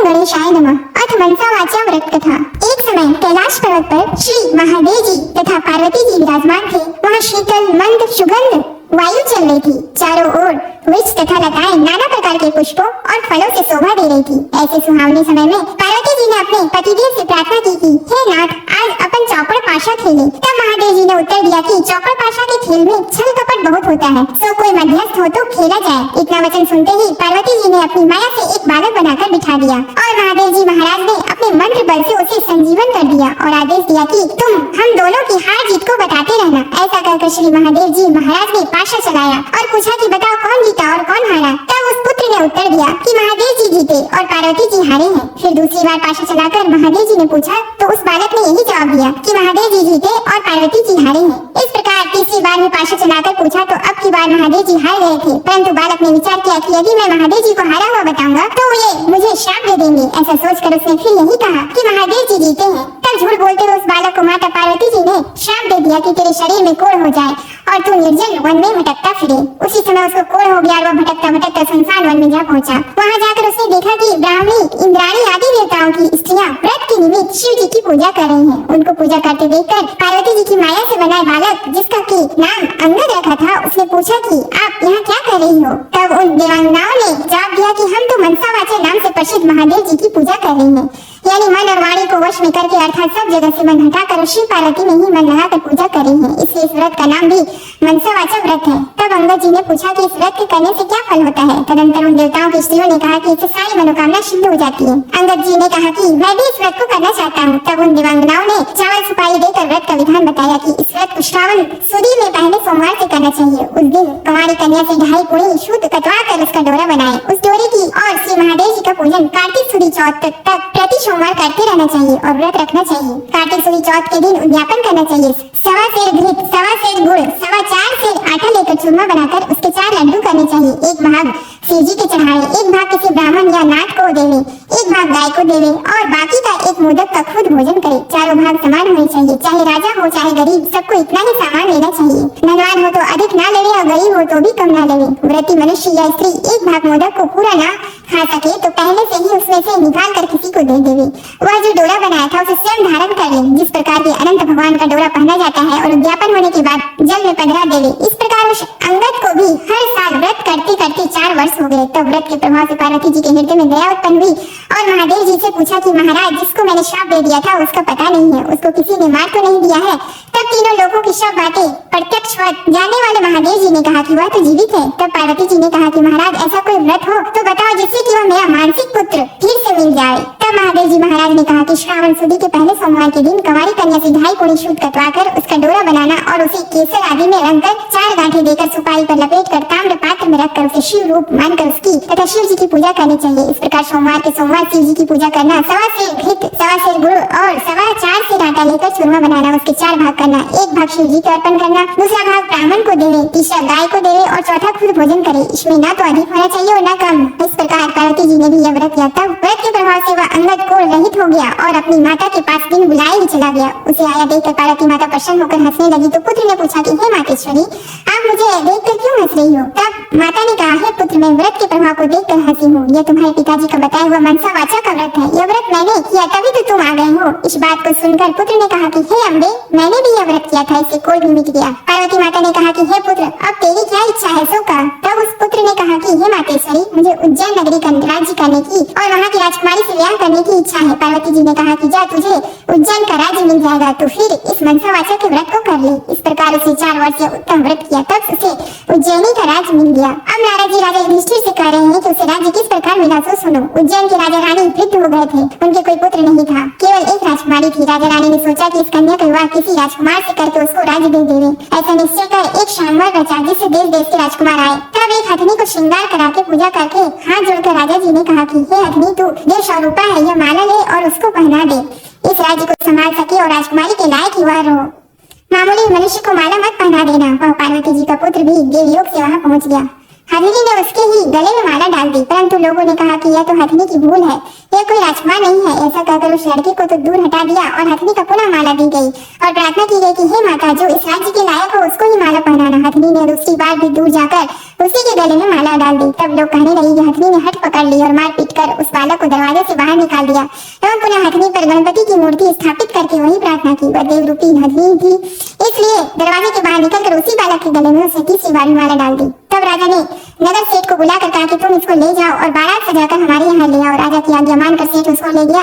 गणेशाय नमः। अथ मनसावाचा व्रत कथा। एक समय कैलाश पर्वत पर श्री महादेव जी तथा पार्वती जी विराजमान थे। वहाँ शीतल मंद सुगंध वायु चल रही थी। चारों ओर वृक्ष तथा लताएं नाना प्रकार के पुष्पों और फलों से शोभा दे रही थी। ऐसे सुहावने समय में पार्वती जी ने अपने पतिदेव से प्रार्थना की कि हे नाथ, आज अपन चौपड़ पाशा खेले। तब महादेव जी ने उत्तर दिया कि चौपड़ पाशा के खेल में छल कपट बहुत होता है, सो कोई मध्यस्थ हो तो खेला जाए। इतना वचन सुनते ही पार्वती जी ने अपनी माया से एक बालक बनाकर बिठा दिया और महादेव जी महाराज ने अपने मंत्र बल से उसे संजीवन कर दिया और आदेश दिया कि तुम हम दोनों की हार जीत को बताते रहना। ऐसा कहकर श्री महादेव जी महाराज ने पाशा चलाया और पूछा कि बताओ कौन जीता और कौन हारा। तब उस पुत्र ने उत्तर दिया कि महादेव जी जीते और पार्वती जी हारे हैं। फिर दूसरी बार पाशा चलाकर महादेव जी ने पूछा तो उस बालक ने यही जवाब दिया कि महादेव जी जीते और पार्वती जी हारे हैं। इस प्रकार तीसरी बार भी पाशा चलाकर पूछा तो अब की बार महादेव जी हार गए थे, परंतु बालक ने विचार किया कि यदि मैं महादेव जी को हारा हुआ बताऊंगा तो ये मुझे श्राप दे देंगे। ऐसा सोचकर उसने फिर यही कहा कि महादेव जी जीते हैं। तब झूठ बोलते हुए उस बालक को माता पार्वती जी ने श्राप दे दिया कि तेरे शरीर में कोढ़ हो जाए और तू निर्जन वन में भटकता फिरे। उसी समय उसको कोढ़ हो गया और वह भटकता भटकता संसार वन में जा पहुंचा। वहां जाकर उसने देखा कि ब्राह्मणी, इंद्राणी आदि देवताओं की स्त्रियां व्रत के निमित्त शिव जी की पूजा कर रही हैं। उनको पूजा करते देखकर पार्वती जी की माया से बनाए बालक, जिसका की नाम अंगद रखा था, उसने पूछा कि आप यहाँ क्या कर रही हो। तब उन देवांगनाओं ने जवाब दिया कि हम तो मनसावाचा नाम से प्रसिद्ध महादेव जी की पूजा कर रही हैं, यानी मन और वाणी को वश में करके अर्थात सब जगह से मन हटाकर शिव पार्वती में ही मन लगाकर पूजा कर रही हैं। इसलिए इस व्रत का नाम भी मनसावाचा व्रत है। तब अंगद जी ने पूछा कि इस व्रत के करने से क्या फल होता है। तदंतर उन देवताओं की स्त्रियों ने कहा कि इससे सारी मनोकामना सिद्ध हो जाती है। अंगद जी ने कहा कि मैं भी इस व्रत को करना चाहता हूँ। तब उन दिव्यांगनाओं ने चावल सुपारी देकर व्रत का विधान बताया कि इस व्रत को श्रावण सुदी में पहले सोमवार से करना चाहिए। उस दिन कुंवारी कन्या से 2.5 पुड़ी शुद्ध कटवा कर उसका डोरा बनाए। उस डोरे की और श्री महादेव जी का पूजन कार्तिक सुदी चौथ तक प्रति सोमवार करते रहना चाहिए और व्रत रखना चाहिए। कार्तिक सुदी चौथ के दिन उद्यापन करना चाहिए। 1.25 सेर घृत, 1.25 सेर गुड़, 4.25 सेर आटा लेकर चूरमा बनाकर उसके 4 लड्डू करने चाहिए। एक भाग शिव जी के चढ़ाए, एक भाग किसी ब्राह्मण या नाथ को देवे, एक भाग गाय को देवे और बाकी का एक मोदक का खुद भोजन करे। चारों भाग समान होने चाहिए, चाहे राजा हो चाहे गरीब, सबको इतना ही सामान लेना चाहिए। धनवान हो तो अधिक ना लेवे और गरीब हो तो भी कम ना लेवे। व्रती मनुष्य या स्त्री एक भाग मोदक को पूरा ना खा सके तो पहले से ही उसमें से निकाल कर किसी को दे देवे। वह जो डोरा बनाया था उसे स्वयं धारण कर ले, जिस प्रकार के अनंत भगवान का डोरा पहना जाता है, और उद्यापन होने के बाद जल में पधरा देवे। इस प्रकार उस अंगद को भी हर साल व्रत करते करते 4 वर्ष हो गए। तब व्रत के प्रभाव से पार्वती जी के हृदय में दया उत्पन्न हुई और महादेव जी से पूछा कि महाराज, जिसको मैंने श्राप दे दिया था उसका पता नहीं है, उसको किसी ने मार तो नहीं दिया है। तब तीनों लोगों की सब बातें प्रत्यक्ष जानने वाले महादेव जी ने कहा कि वह तो जीवित है। तब पार्वती जी ने कहा कि महाराज, ऐसा कोई व्रत हो तो बताओ जिससे कि वह मेरा मानसिक पुत्र फिर से मिल जाए। तब महादेव जी महाराज ने कहा कि श्रावण सुदी के पहले सोमवार के दिन कुंवारी कन्या से 2.5 पुड़ी शुद्ध कटवाकर उसका डोरा बनाना और उसे केसर आदि में रंगकर 4 गांठें देकर सुपारी पर लपेटकर ताम्र पात्र में रखकर उसे शिव रूप मानकर उसकी तथा शिव जी की पूजा करनी चाहिए। इस प्रकार सोमवार के सोमवार शिव जी की पूजा करना, 1.25 सेर घृत, 1.25 सेर गुड़ और 4.25 सेर आटा लेकर चूरमा बनाना, उसके 4 भाग करना। एक भाग शिव जी को अर्पण करना, दूसरा भाग ब्राह्मण को देवे, तीसरा गाय को देवे और चौथा खुद भोजन करे। इसमें ना तो अधिक होना चाहिए और ना कम। इस प्रकार पार्वती जी ने भी यह व्रत किया। तब व्रत के प्रभाव से वह अंगद कोढ़ रहित हो गया और अपनी माता के पास दिन बुलाए ही चला गया। उसे आया देखकर पार्वती माता प्रसन्न होकर हंसने लगी तो पुत्र ने पूछा कि हे मातेश्वरी, आप मुझे देखकर क्यों हंस रही हो। तब माता ने कहा, हे पुत्र, मैं व्रत के प्रभाव को देखकर हंसी हूँ। यह तुम्हारे पिताजी का बताया हुआ मनसावाचा का व्रत है। यह व्रत मैंने किया तभी तो तुम आ गए हो। इस बात को सुनकर पुत्र ने कहा कि हे अम्बे, मैंने भी यह व्रत किया था, इससे कोढ़ भी मिट गया। पार्वती माता ने कहा कि हे पुत्र, अब तेरी क्या इच्छा है सो कह। तब उस पुत्र ने कहा कि हे मातेश्वरी, मुझे उज्जैन नगरी का राज्य करने की और वहाँ की राजकुमारी से विवाह करने की इच्छा है। पार्वती जी ने कहा कि जा, तुझे उज्जैन का राज्य मिल जाएगा, तो फिर इस मनसावाचा के व्रत को कर ले। इस प्रकार उसे 4 वर्ष उत्तम व्रत किया, तब उसे उज्जैनी का राज्य मिल गया। अब नारद जी राजा युधिष्ठिर से कह रहे हैं कि उसे राज्य किस प्रकार मिला सो सुनो। उज्जैन के राजा रानी वृद्ध हो गए थे, उनके कोई पुत्र नहीं था, केवल एक राजकुमारी थी। राजा रानी ने सोचा कि इस कन्या का विवाह किसी राजकुमार से करके उसको राज्य दे देवे। ऐसा निश्चय कर एक शानवर रचा जिससे देश देश के राजकुमार आए। तब एक हथनी को श्रृंगार करा के पूजा करके हाथ जोड़कर राजा जी ने कहा कि हे हथनी, तू 150 रूपा है, यह माला ले और उसको पहना दे। इस राज्य को संभाल सके और राजकुमारी के लायक ही वह रहो। मामूली मनुष्य को माला मत पहना देना। वह पार्वती जी का पुत्र भी देवलोक से वहाँ पहुँच गया। हथनी ने उसके ही गले में माला डाल दी, परंतु लोगों ने कहा कि यह तो हथनी की भूल है, यह कोई राजकुमार नहीं है। ऐसा कहकर उस लड़के को तो दूर हटा दिया और हथनी को पुनः माला दी गई और प्रार्थना की गई कि हे माता, जो इस राज्य के लायक हो उसको ही माला पहनाना। हथनी ने दूसरी बार भी दूर जाकर उसी के गले में माला डाल दी। तब लोग कहने लगे कि हथनी ने हट पकड़ ली और मार पीट कर उस बालक को दरवाजे से बाहर निकाल दिया एवं पुनः हथनी पर गणपति की मूर्ति स्थापित करके वही प्रार्थना की। वह देव रूपी हथनी थी, इसलिए दरवाजे के बाहर निकलकर उसी बालक के गले में उसने तीसरी बार माला डाल दी। तब राजा ने नगर सेठ को बुलाकर कहा कि तुम इसको ले जाओ और बारात सजाकर हमारे यहाँ ले आओ। राजा की आज्ञा मानकर सेठ उसको ले गया।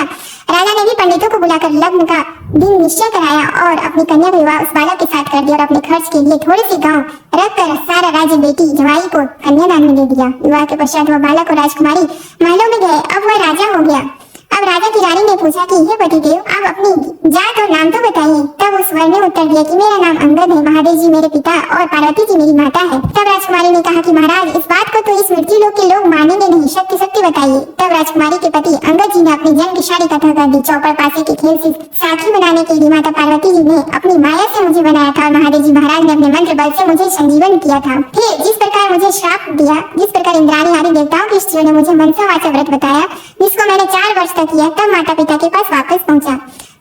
राजा ने भी पंडितों को बुलाकर लग्न का दिन निश्चय कराया और अपनी कन्या का विवाह उस बालक के साथ कर दिया और अपने खर्च के लिए थोड़े से गांव रखकर सारा राज्य बेटी जवाई को कन्यादान में दे दिया। विवाह के पश्चात वह बालक और राजकुमारी महलों में गए। अब वह राजा हो गया। अब राजा की रानी ने पूछा कि हे पतिदेव, आप अपनी जात और नाम तो बताइए। तब उस वर ने उत्तर दिया कि मेरा नाम अंगद है, महादेव जी मेरे पिता और पार्वती जी मेरी माता है। तब राजकुमारी ने कहा कि महाराज, इस बात को तो इस मृत्यु लोक के लोग मानेंगे नहीं, सत्य सत्य बताइए। तब राजकुमारी के पति अंगद जी ने अपनी जन्म की सारी कथा कर दी। चौपड़ पासे के खेल से साखी बनाने के लिए माता पार्वती जी ने अपनी माया से मुझे बनाया था और महादेव जी महाराज ने अपने मंत्र बल से मुझे संजीवन किया था। फिर जिस प्रकार मुझे श्राप दिया, जिस प्रकार इंद्राणी आदि देवताओं की स्त्रियों ने मुझे मनसा वाचा व्रत बताया, जिसको मैंने 4 वर्ष तक किया, तब माता पिता के पास वापस पहुंचा।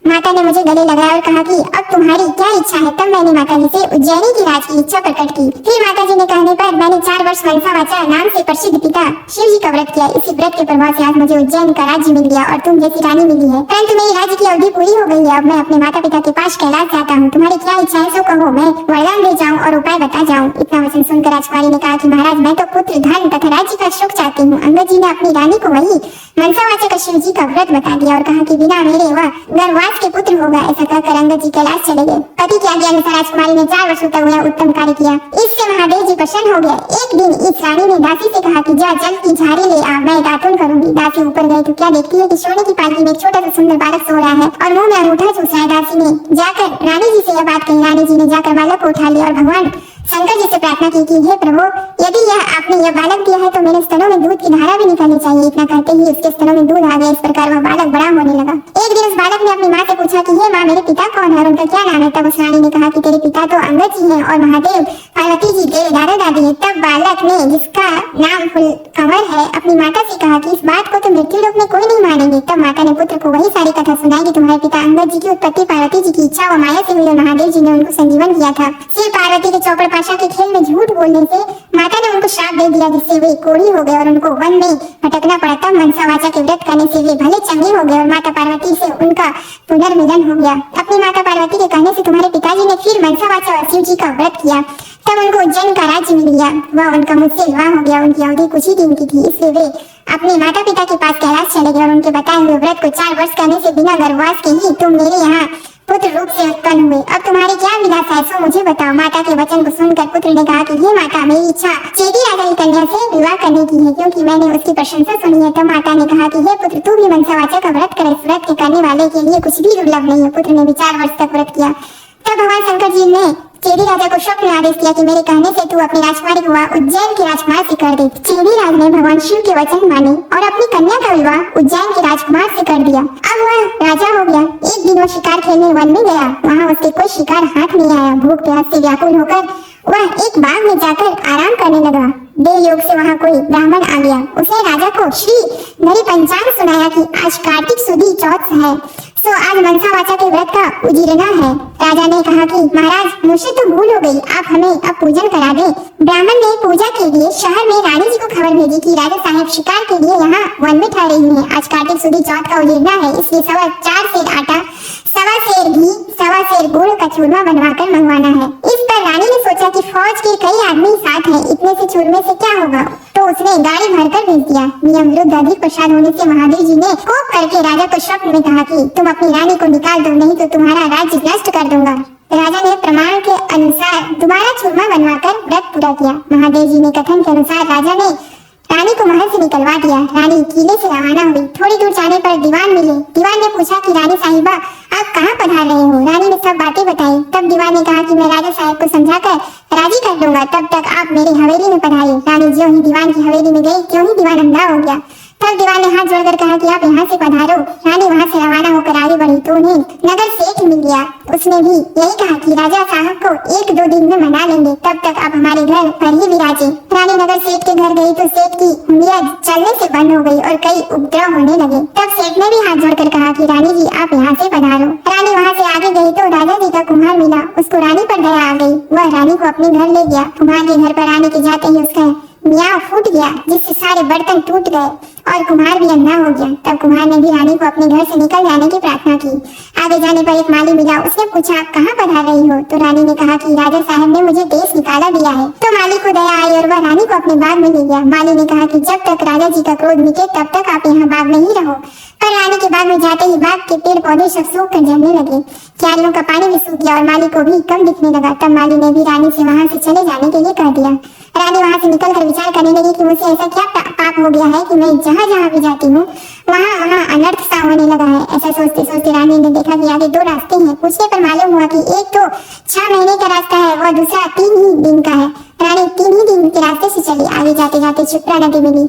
माता ने मुझे गले लगाया और कहा कि अब तुम्हारी क्या इच्छा है। तब मैंने माता जी से उज्जैनी की राज की इच्छा प्रकट की। फिर माता जी ने कहने पर मैंने 4 वर्ष मनसा वाचा नाम से प्रसिद्ध पिता शिव जी का व्रत किया। इसी व्रत के प्रभाव से आज मुझे उज्जैन का राज्य मिल गया और तुम जैसी रानी मिली है। परंतु मेरी राज्य की अवधि पूरी हो गई है। अब मैं अपने माता पिता के पास कैलाश जाता हूँ। तुम्हारी क्या इच्छा है सो कहो, मैं वरदान दे जाऊँ और उपाय बता जाऊँ। इतना वचन सुनकर राजकुमारी ने कहा कि महाराज, मैं तो पुत्र धन तथा राज्य का सुख चाहती हूँ। अंगद जी ने अपनी रानी को वही मनसा वाचा का शिव जी का व्रत बता दिया और कहा कि बिना मेरे वह गर्भवास के पुत्र होगा। ऐसा कहकर अंगद जी कैलाश चले गए। पति की आज्ञा अनुसार राजकुमारी ने 4 वर्षों तक वह उत्तम कार्य किया। इससे महादेव जी प्रसन्न हो गए। एक दिन इस रानी ने दासी से कहा कि जा जल की झाड़ी ले आ, मैं दातुन करूंगी। दासी ऊपर गई तो क्या देखती है कि सोने की पालकी में एक छोटा सा सुंदर बालक सो रहा है और मुंह में अंगूठा चूस रहा है। दासी ने जाकर रानी जी से यह बात कही। रानी जी ने जाकर बालक को उठा लिया और भगवान शंकर जी से प्रार्थना की कि हे प्रभु, यदि आपने यह बालक दिया है तो मेरे स्तनों में दूध की धारा भी निकलनी चाहिए। इतना कहते ही उसके स्तनों में दूध आ गया। इस प्रकार वह बालक बड़ा होने लगा। एक दिन उस बालक ने अपनी माँ से पूछा कि हे माँ, मेरे पिता कौन है और उनका क्या नाम है। तब उस रानी ने कहा कि तेरे पिता तो अंगद जी हैं और महादेव पार्वती जी तेरे दादा दादी है। तब बालक ने, जिसका नाम फुलकमल है, अपनी माता से कहा कि इस बात को तो मृत्यु लोक में कोई नहीं मानेंगे। तब माता ने पुत्र को वही सारी कथा सुनाई कि तुम्हारे पिता अंगद जी की उत्पत्ति पार्वती जी की इच्छा व माया से हुई और महादेव जी ने उनको संजीवन किया था। शिव पार्वती के चौपड़ पाशा के खेल में झूठ बोलने से माता ने उनको श्राप दे दिया, जिससे वे कोढ़ी हो गए और उनको वन में भटकना पड़ा। तब मनसा वाचा के व्रत करने से वे भले चंगे हो गए और माता पार्वती से उनका पुनर्मिलन हो गया। अपनी माता पार्वती के कहने से तुम्हारे पिताजी ने फिर मनसा वाचा और शिव जी का व्रत किया। तब उनको उज्जैन का राज्य मिल गया। वह उनका मुझसे विवाह हो गया। उनकी अवधि कुछ ही दिन की थी, इसलिए वे अपने माता पिता के पास कैलाश चले गए और उनके बताए हुए व्रत को 4 वर्ष करने से बिना गर्भवास के ही तुम मेरे यहाँ पुत्र रूप से उत्पन्न हुए। अब तुम्हारी क्या विलासा है सो मुझे बताओ। माता के वचन को सुनकर पुत्र ने कहा कि हे माता, मेरी इच्छा चेदी राजा की कन्या से विवाह करने की है, क्योंकि मैंने उसकी प्रशंसा सुनी है। तब माता ने कहा कि हे पुत्र, तू भी मनसा वाचा का व्रत करे। इस व्रत के करने वाले के लिए कुछ भी दुर्लभ नहीं है। पुत्र ने भी 4 वर्ष तक व्रत किया। तब भगवान शंकर जी ने चेदी राजा को स्वप्न में आदेश किया कि मेरे कहने से तू अपनी राजकुमारी का विवाह उज्जैन के राजकुमार से कर दे। चेदी राज ने भगवान शिव के वचन माने और अपनी कन्या का विवाह उज्जैन के राजकुमार से कर दिया। अब वह राजा हो गया। एक दिन वह शिकार खेलने वन में गया। वहाँ उसके कोई शिकार हाथ नहीं आया। भूख प्यास से व्याकुल होकर वह एक बाग में जाकर आराम करने लगा। देव योग से वहाँ कोई ब्राह्मण आ गया। उसने राजा को श्री नरी पंचांग सुनाया कि आज कार्तिक सुदी चौथ है, सो आज मनसा वाचा के व्रत का उजीरना है। राजा ने कहा कि महाराज, मुझसे तो भूल हो गई, आप हमें अब पूजन करा दें। ब्राह्मण ने पूजा के लिए शहर में रानी जी को खबर भेजी कि राजा साहब शिकार के लिए यहाँ वन में ठहरे हुए हैं। आज कार्तिक सुदी चौथ का उजीरना है, इसलिए 4 सेर आटा, 1.25 सेर घी, 1.25 सेर गुड़ का चूरमा बनवाकर मंगवाना है। इस पर रानी ने सोचा कि फौज के कई आदमी साथ हैं, इतने से चूरमे से क्या होगा, तो उसने गाड़ी भरकर भेज दिया। नियम विरुद्ध अधिक प्रसाद होने से महादेव जी ने कोप करके राजा को स्वप्न में कहा कि तुम अपनी रानी को निकाल दो, नहीं तो तुम्हारा राज्य नष्ट कर दूंगा। राजा ने प्रमाण के अनुसार दोबारा चूरमा बनवाकर व्रत पूरा किया। महादेव जी ने कथन के अनुसार राजा ने रानी को महल से निकलवा दिया। रानी किले से रवाना हुई। थोड़ी दूर जाने पर दीवान मिले। दीवान ने पूछा कि रानी साहिबा, आप कहाँ पधार रहे हो। रानी ने सब बातें बताई। तब दीवान ने कहा कि मैं राजा साहब को समझाकर राजी कर दूंगा, तब तक आप मेरी हवेली में पधारिए। रानी ज्यों ही दीवान की हवेली में गई, त्यों ही दीवान अंधा हो गया। तब दीवान ने हाथ जोड़कर कहा कि आप यहाँ से पधारो। रानी वहाँ से रवाना होकर आगे बढ़ी तो उन्हें नगर सेठ मिल गया। उसने भी यही कहा कि राजा साहब को 1-2 दिन में मना लेंगे, तब तक आप हमारे घर पर ही विराजे। रानी नगर वह सेठ के घर गई तो सेठ की उंगलियां चलने से बंद हो गई और कई उपद्रव होने लगे। तब सेठ ने भी हाथ जोड़कर कहा कि रानी जी आप यहाँ से पधारो। रानी वहाँ से आगे गई तो राजा जी का कुम्हार मिला। उसको रानी पर दया आ गई। वह रानी को अपने घर ले गया। कुम्हार के घर पर आने के जाते ही उसका मियाँ फूट गया, जिससे सारे बर्तन टूट गए और कुम्हार भी अंधा हो गया। तब कुम्हार ने भी रानी को अपने घर से निकल जाने की प्रार्थना की। आगे जाने पर एक माली मिला। उसने पूछा आप कहाँ पधार रही हो? तो रानी ने कहा कि राजा साहब ने मुझे देश निकाला दिया है। तो माली को दया आई और वह रानी को अपने बाग में ले गया। माली ने कहा कि जब तक राजा जी का क्रोध मिटे तब तक आप यहाँ बाग में ही रहो। पर रानी के बाग में जाते ही बाग के पेड़ पौधे सब सूख कर जलने लगे। क्यारियों का पानी भी सूख गया और माली को भी कम दिखने लगा। तब माली ने भी रानी से वहाँ से चले जाने के लिए कह दिया। रानी वहाँ से निकलकर विचार करने लगी कि मुझसे ऐसा क्या पाप हो गया है कि मैं जहाँ जहाँ भी जाती हूँ वहाँ अनर्थ सा होने लगा है। ऐसा सोचते सोचते रानी ने देखा कि आगे 2 रास्ते हैं। पूछने पर मालूम हुआ कि एक तो 6 महीने का रास्ता है, वह दूसरा 3 ही दिन का है। रानी 3 ही दिन के रास्ते से चली। आगे जाते जाते क्षिप्रा नदी मिली।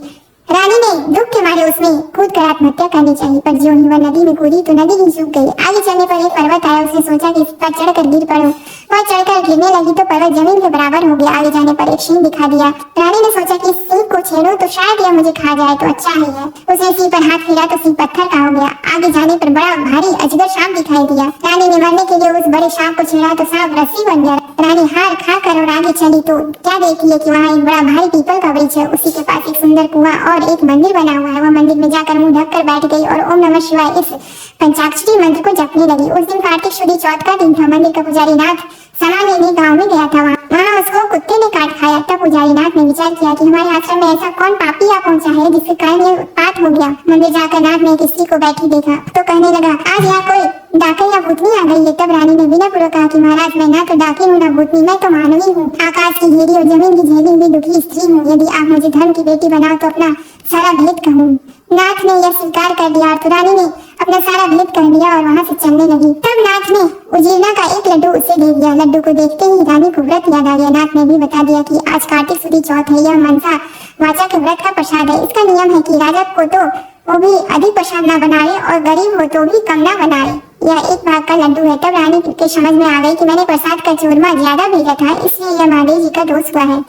रानी ने दुख के मारे उसमें कूद कर आत्महत्या करनी चाहिए, पर जो ही वह नदी में कूदी तो नदी ही सूख गई। आगे चलने पर एक पर्वत आया। उसने सोचा कि इस पर चढ़कर गिर पड़ो। वह चढ़कर गिरने लगी तो पर्वत जमीन के बराबर हो गया। आगे जाने पर एक सिंह दिखा दिया। रानी ने सोचा कि इस सिंह को छेड़ो तो शायद यह मुझे खा जाए तो अच्छा ही है। उसने सिंह पर हाथ फेरा तो सिंह पत्थर का हो गया। आगे जाने पर बड़ा भारी अजगर सांप दिखाई दिया। रानी ने मरने के लिए उस बड़े सांप को छेड़ा तो सांप रस्सी बन गया। रानी हार खा कर और आगे चली तो क्या देखी है कि वहाँ एक बड़ा भारी पीपल का वृक्ष है। उसी के पास एक सुंदर कुआं और एक मंदिर बना हुआ है। वह मंदिर में जाकर मुंह ढककर बैठ गई और ओम नमः शिवाय इस पंचाक्षरी मंत्र को जपने लगी। उस दिन कार्तिक शुद्ध चौथ का दिन था। मंदिर का पुजारी नाथ सामान लेने गाँव में गया था। वहाँ उसको कुत्ते ने काट खाया। तब पुजारी नाथ ने विचार किया कि हमारे आश्रम में ऐसा कौन पापी आ पहुंचा है जिसके कारण ये उत्पात हो गया। मंदिर जाकर नाथ ने एक स्त्री को बैठी देखा तो कहने लगा आज यहाँ कोई डाकन या भूतनी आ गई है। तब रानी ने विनय पूर्वक कहा कि महाराज मैं ना तो डाकिन हूँ ना भूतनी, मैं तो मानवी हूँ, आकाश की घेरी और जमीन की झेली हुई दुखी स्त्री हूँ। यदि आप मुझे धर्म की बेटी बनाओ तो अपना सारा भेद कहूँ। नाथ ने यह स्वीकार कर दिया तो रानी ने अपना सारा भेद कह दिया और वहाँ से चलने लगी। तब नाथ ने उजीरना का एक लड्डू उसे दे दिया। लड्डू को देखते ही रानी को व्रत याद आ गया। नाथ ने भी बता दिया कि आज कार्तिक शुद्ध चौथ है। यह मनसा वाचा के व्रत का प्रसाद है। इसका नियम है कि राजा को तो वो भी अधिक प्रसाद न बनाए और गरीब हो तो भी कम न बनाए। यह एक भाग का लड्डू है। तब रानी के समझ में आ गई कि मैंने प्रसाद का चूरमा ज्यादा भेजा था, इसलिए यह महादेव जी का दोष हुआ है।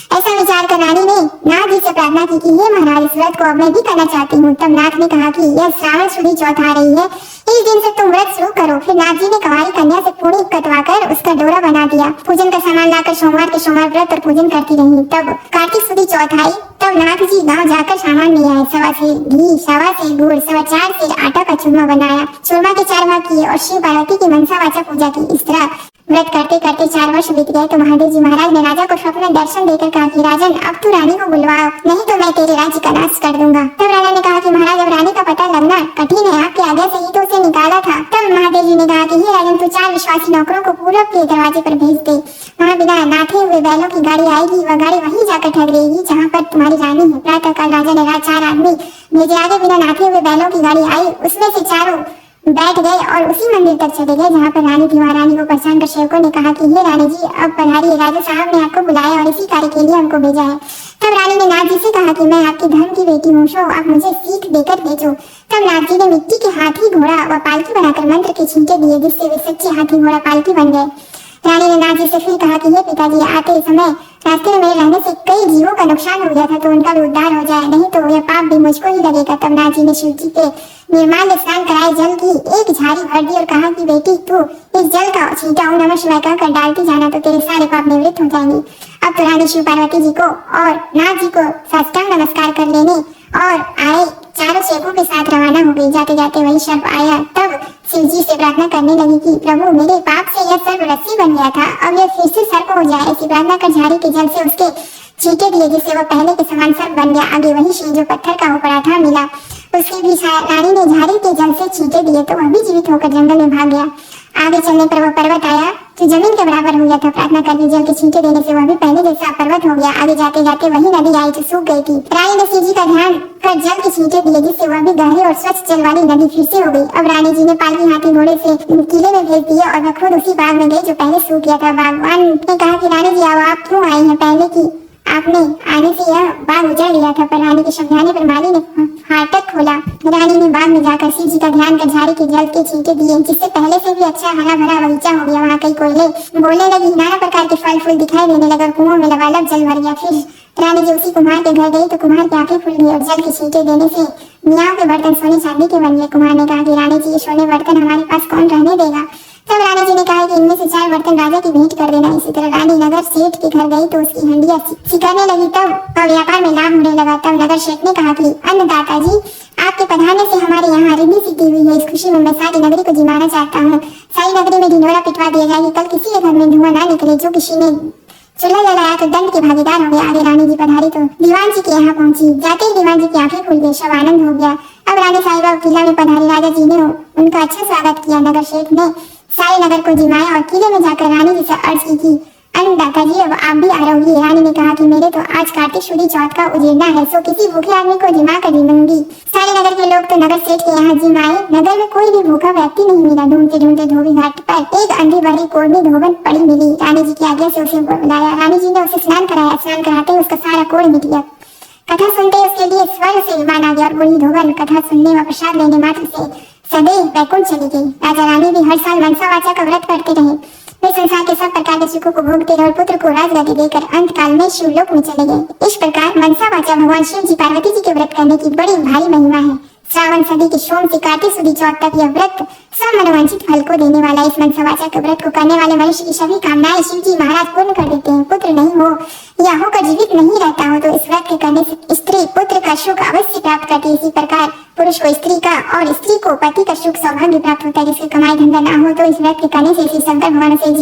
ऐसा विचार कर रानी ने नाथ जी से प्रार्थना की कि हे महाराज इस व्रत को अब मैं भी करना चाहती हूँ। तब नाथ ने कहा कि यह श्रावण शुद्ध चौथ आ रही है, इस दिन से तुम व्रत शुरू करो। फिर नाथ जी ने कुंवारी कन्या से पूरी कटवाकर उसका डोरा बना दिया। पूजन का सामान लाकर सोमवार के सोमवार व्रत और पूजन करती रही। तब कार्तिक शुद्ध चौथ आई। तब नाथ जी गाँव जाकर सामान ले आए। 1.25 सेर घी, 1.25 सेर गुड़, 4.25 सेर आटा का चूरमा बनाया। चूरमा के 4 भाग किए और शिव पार्वती की मनसा वाचा पूजा की। इस तरह व्रत करते करते 4 वर्ष बीत गए तो महादेव जी महाराज ने राजा को स्वप्न में दर्शन देकर कहा कि राजन अब तू रानी को बुलवाओ, नहीं तो मैं तेरे राज्य का नाश कर दूंगा। तब राजा ने कहा कि महाराज अब रानी का पता लगना कठिन है, आपकी आज्ञा से ही तो उसे निकाला था। तब महादेव जी ने कहा कि हे राजन तू 4 विश्वासी नौकरों को पूरब के दरवाजे पर भेज दे। वहाँ बिना नाथे हुए बैलों की गाड़ी आएगी। वह गाड़ी वहीं जाकर ठहरेगी जहाँ पर तुम्हारी रानी है। प्रातः काल राजा ने 4 आदमी भेजे। आगे बिना नाथे हुए बैलों की गाड़ी आई। उसमें से चारों बैठ गए और उसी मंदिर तक चले गए जहाँ पर रानी थी। महारानी को पहचान कर सेवकों ने कहा कि हे रानी जी अब पधारिए, राजा साहब ने आपको बुलाया और इसी कार्य के लिए हमको भेजा है। तब रानी ने नाथ जी से कहा कि मैं आपके धर्म की बेटी हूँ, सो आप मुझे सीख देकर भेजो। तब नाथ जी ने मिट्टी के हाथी घोड़ा व पालकी बनाकर मंत्र के छींटे दिए, जिससे वे सच्चे हाथी घोड़ा पालकी बन गए। रानी ने नाथ जी से फिर कहा कि हे पिताजी आते समय रास्ते में मेरे रहने से कई जीवों का नुकसान हो गया था, तो उनका भी उद्धार हो जाए, नहीं तो यह पाप भी मुझको ही लगेगा। तब नाथ जी ने शिव जी के निर्माल्य स्नान कराए, जल की एक झाड़ी भर दी और कहा कि बेटी तू इस जल का छींटा ओम नमः शिवाय कहकर डालती जाना तो तेरे सारे पाप निवृत्त हो जाएंगे। अब तो रानी शिव पार्वती जी को और नाथ जी को साष्टांग नमस्कार कर लेने और आए चारों सेवकों के साथ रवाना हो गई। जाते जाते वही सर्प आया। तब शिव जी से प्रार्थना करने लगी कि प्रभु मेरे पाप से यह सर्प रस्सी बन गया था, अब यह फिर से सर्प हो जाए। ऐसी प्रार्थना कर झाड़ी के जल से उसके छींटे दिए, जिससे वह पहले के समान सर्प बन गया। आगे वही शिव जो पत्थर का हो पड़ा था मिला। उसकी भी रानी ने झाड़ी के जल से छींटे दिए तो वह भी जीवित होकर जंगल में भाग गया। आगे चलने पर वह पर्वत आया जो जमीन के बराबर हो गया था। प्रार्थना करके जल के छींटे देने से वह भी पहले जैसा पर्वत हो गया। आगे जाते जाते वही नदी आई जो सूख गई थी। रानी ने शिव जी का ध्यान कर जल के छींटे दिए, जिससे वह भी गहरे और स्वच्छ जल वाली नदी फिर से हो गई। अब रानी जी ने पालकी हाथी घोड़े से किले में भेज दिए और वह खुद उसी बाग में गई जो पहले सूख गया था। बागवान ने कहा कि रानी जी अब आप क्यों आई हैं, पहले की आपने आने से यह बाग उजड़ गया था। पर रानी के समझाने पर माली ने फाटक खोला। रानी ने बाग में जाकर शिव जी का ध्यान कर झाड़ी के जल के छींटे दिए, जिससे पहले से भी अच्छा हरा भरा बगीचा हो गया। वहाँ कई कोयले बोलने लगी, नाना प्रकार के फल फूल दिखाई देने लगे और कुओं में लबालब जल भर गया। फिर रानी जी उसी कुम्हार के घर गई तो कुम्हार की आंखें खुल गई और जल की छींटे देने से मियाँ के बर्तन सोने चांदी के बन गए। कुम्हार ने कहा कि रानी जी ये सोने बर्तन हमारे पास कौन रहने देगा। तब रानी जी ने कहा कि इनमें से 4 बर्तन राजा की भेंट कर देना। इसी तरह रानी नगर सेठ के घर गई तो उसकी हंडिया सिकरने लगी तब और व्यापार में लाभ होने लगा। तब नगर सेठ ने कहा कि अन्नदाता जी आपके पधारने से हमारे यहाँ रिद्धि सिद्धि हुई है। इस खुशी में मैं सारी नगरी को जिमाना चाहता हूँ। सारी नगरी में ढिंढोरा पिटवा दिया जाए कि कल किसी के घर में धुआं ना निकले। जो किसी ने चूल्हा जलाया तो दंड के भागीदार हो गया। आगे रानी जी पधारी तो दीवान जी के यहाँ पहुंची। जाते ही दीवान जी की आंखें खुल गई, सब आनंद हो गया। अब रानी साहिबा किला में पधारी। राजा जी ने उनका अच्छा स्वागत किया। नगर शेख ने सारे नगर को जिमाया और किले में जाकर रानी जी से अर्ज की कि अन्नदाता जी अब आप भी आरोगी। रानी ने कहा कि मेरे तो आज कार्तिक शुदी चौथ का उजेड़ना है, सो किसी भूखे आदमी को जिमा कर जिमूंगी। सारे नगर के लोग तो नगर सेठ के यहाँ जिमाए। नगर में कोई भी भूखा व्यक्ति नहीं मिला। ढूंढते ढूंढते धोबी घाट पर एक अंधी बहरी कोढ़नी धोबन पड़ी मिली। रानी जी की आज्ञा से उसे बुलाया। रानी जी ने उसे स्नान कराया। स्नान कराते ही उसका सारा कोढ़ मिट गया। कथा सुनते उसके लिए स्वर्ग से विमान आ गया और बूढ़ी धोबन कथा सुनने व प्रसाद लेने मात्र से सदैव बैकुंठ चली गई। राजा रानी भी हर साल मनसा वाचा का व्रत करते रहे। वे संसार के सब प्रकार के सुखों को भोगते रहे और पुत्र को राजगद्दी देकर अंत काल में शिवलोक में चले गए। इस प्रकार मनसा वाचा भगवान शिव जी पार्वती जी के व्रत करने की बड़ी भारी महिमा है। श्रावण सदी के सोम से कार्तिक सुदी चौथ तक यह व्रत सब मनोवांछित फल को देने वाला। इस मनसा वाचा के व्रत को करने वाले मनुष्य की सभी कामनाएं शिव जी महाराज पूर्ण कर देते हैं। पुत्र नहीं हो या होकर जीवित नहीं रहता हो तो इस व्रत के करने से स्त्री पुत्र का सुख अवश्य प्राप्त करती है। इसी प्रकार पुरुष को स्त्री का और स्त्री को पति का सुख सौभाग्य प्राप्त होता है। जिसकी कमाई धंधा ना हो तो इस व्रत के करने से श्री शंकर भगवान से